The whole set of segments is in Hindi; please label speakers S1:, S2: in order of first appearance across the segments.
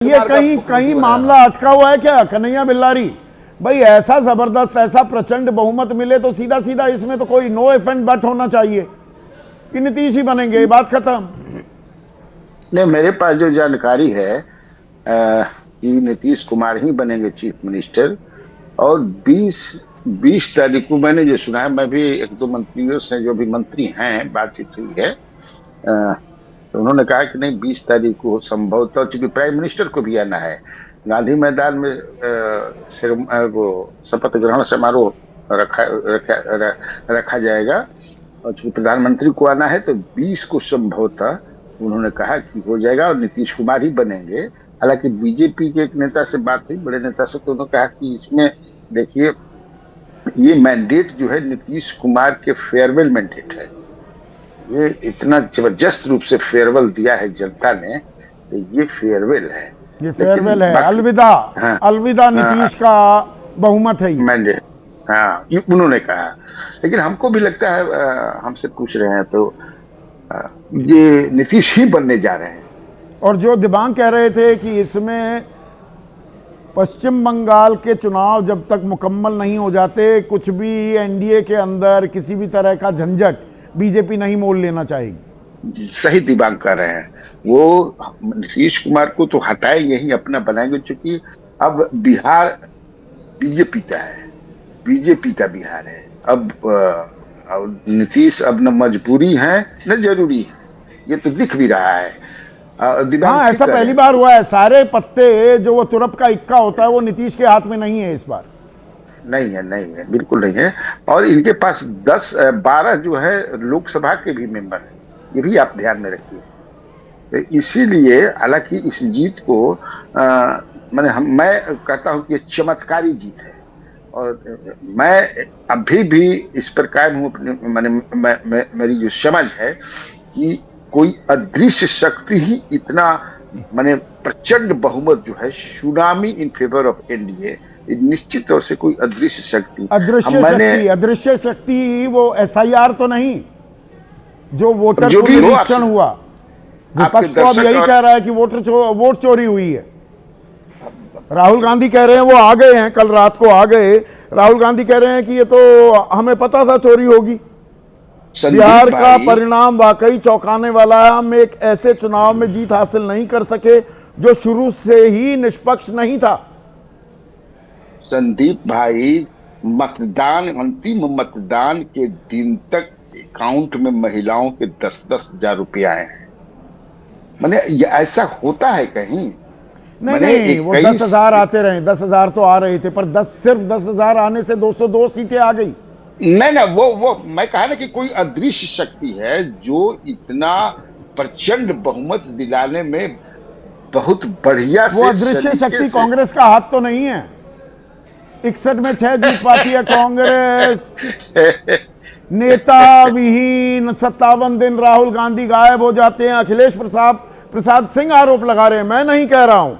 S1: ये कहीं कहीं मामला अटका हुआ है क्या कन्हैया बिल्लारी भाई? ऐसा जबरदस्त ऐसा प्रचंड बहुमत मिले तो सीधा सीधा इसमें तो कोई नो इफ एंड बट होना चाहिए कि नीतीश ही बनेंगे, बात खत्म।
S2: नहीं, मेरे पास जो जानकारी है कि नीतीश कुमार ही बनेंगे चीफ मिनिस्टर। और 20 तारीख को मैंने जो सुना है, मैं भी एक दो मंत्रियों से जो भी मंत्री हैं बातचीत हुई है, तो उन्होंने कहा कि नहीं 20 तारीख को संभवतः, चूंकि प्राइम मिनिस्टर को भी आना है, गांधी मैदान में वो शपथ ग्रहण समारोह रखा जाएगा और चूंकि प्रधानमंत्री को आना है तो 20 को संभवतः उन्होंने कहा कि हो जाएगा और नीतीश कुमार ही बनेंगे। हालांकि बीजेपी के एक नेता से बात हुई, बड़े नेता से, तो उन्होंने कहा कि इसमें देखिए ये मैंडेट जो है नीतीश कुमार के फेयरवेल मैंडेट है। ये इतना जबरदस्त रूप से फेयरवेल दिया है जनता ने, तो ये फेयरवेल है,
S1: ये फेयरवेल है, अलविदा। हाँ, अलविदा नीतीश का बहुमत है
S2: मैंडेट। हाँ, ये उन्होंने कहा। लेकिन हमको भी लगता है, हमसे पूछ रहे हैं तो ये नीतीश ही बनने जा रहे हैं।
S1: और जो दिबांग कह रहे थे कि इसमें पश्चिम बंगाल के चुनाव जब तक मुकम्मल नहीं हो जाते, कुछ भी एनडीए के अंदर किसी भी तरह का झंझट बीजेपी नहीं मोल लेना चाहेगी।
S2: सही दिबांग कर रहे हैं। वो नीतीश कुमार को तो हटाएंगे ही, अपना बनाएंगे, क्योंकि अब बिहार बीजेपी का है, बीजेपी का बिहार है। अब नीतीश अब न मजबूरी है न जरूरी है, ये तो दिख भी रहा है।
S1: हाँ, ऐसा पहली बार हुआ है। सारे पत्ते जो वो तुरप का इक्का होता है वो नीतीश के हाथ में नहीं है इस बार। नहीं
S2: है, बिल्कुल नहीं है। और इनके पास 10-12 जो है लोकसभा के भी मेंबर हैं, ये भी आप ध्यान में रखिए। तो इसीलिए हालांकि इस जीत को मैं कहता हूं कि ये चमत्कारी जीत है और मैं अभी भी इस पर कायम हूं। मेरी जो समझ है कि कोई अदृश्य शक्ति ही इतना प्रचंड बहुमत जो है, tsunami in favour of NDA, निश्चित तौर से कोई अदृश्य शक्ति।
S1: अदृश्य शक्ति वो एसआईआर तो नहीं, जो वोटर
S2: जो भी
S1: निरीक्षण हुआ, विपक्ष तो अब यही कह रहा है कि वोट चोरी हुई है। राहुल गांधी कह रहे हैं वो आ गए हैं, कल रात को आ गए। राहुल गांधी कह रहे हैं कि ये तो हमें पता था चोरी होगी। बिहार का परिणाम वाकई चौंकाने वाला है। हम एक ऐसे चुनाव में जीत हासिल नहीं कर सके जो शुरू से ही निष्पक्ष नहीं था।
S2: संदीप भाई, अंतिम मतदान के दिन तक अकाउंट में महिलाओं के 10-10 हजार रुपए आए हैं। ऐसा होता है कहीं?
S1: नहीं, वो 10,000 आते रहे, 10,000 तो आ रहे थे, पर सिर्फ 10,000 आने से 202 सीटें आ गई।
S2: नहीं, वो मैं कहा ना कि कोई अदृश्य शक्ति है जो इतना प्रचंड बहुमत दिलाने में बहुत बढ़िया से।
S1: वो अदृश्य शक्ति कांग्रेस का हाथ तो नहीं है। 61 में 6 जीत पाती है कांग्रेस। नेता विहीन 57 दिन राहुल गांधी गायब हो जाते हैं। अखिलेश प्रसाद सिंह आरोप लगा रहे हैं, मैं नहीं कह रहा हूं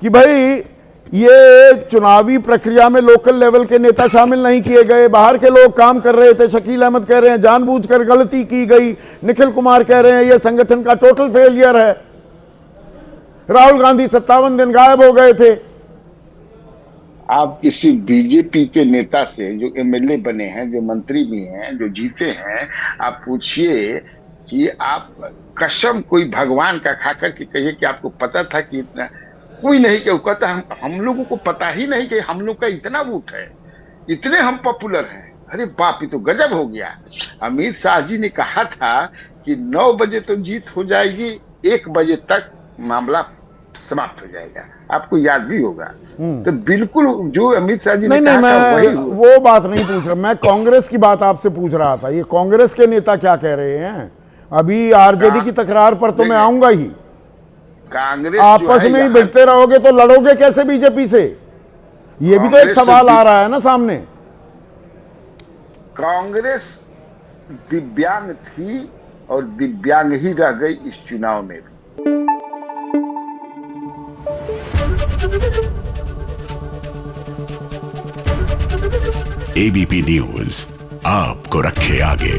S1: कि भाई ये चुनावी प्रक्रिया में लोकल लेवल के नेता शामिल नहीं किए गए, बाहर के लोग काम कर रहे थे। शकील अहमद कह रहे हैं जानबूझकर गलती की गई। निखिल कुमार कह रहे हैं ये संगठन का टोटल फेलियर है। राहुल गांधी 57 दिन गायब हो गए थे।
S2: आप किसी बीजेपी के नेता से, जो एमएलए बने हैं, जो मंत्री भी हैं, जो जीते हैं, आप पूछिए कि आप कसम कोई भगवान का खाकर के कहिए कि आपको पता था कि इतना, कोई नहीं कि कहता हम लोगों को पता ही नहीं कि हम लोग का इतना वोट है, इतने हम पॉपुलर हैं। अरे बाप, ये तो गजब हो गया। अमित शाह जी ने कहा था कि 9 बजे तो जीत हो जाएगी, 1 बजे तक मामला समाप्त हो जाएगा। आपको याद भी होगा। तो बिल्कुल जो अमित शाह जी ने कहा था वही।
S1: वो बात नहीं पूछ रहा मैं, कांग्रेस की बात आपसे पूछ रहा था। ये कांग्रेस के नेता क्या कह रहे हैं? अभी आरजेडी की तकरार पर तो मैं आऊंगा ही।
S2: कांग्रेस
S1: आपस में ही भिड़ते रहोगे तो लड़ोगे कैसे बीजेपी से? ये भी तो एक सवाल आ रहा है ना सामने।
S2: कांग्रेस दिव्यांग थी और दिव्यांग ही रह गई इस चुनाव में भी।
S3: एबीपी न्यूज आपको रखे आगे।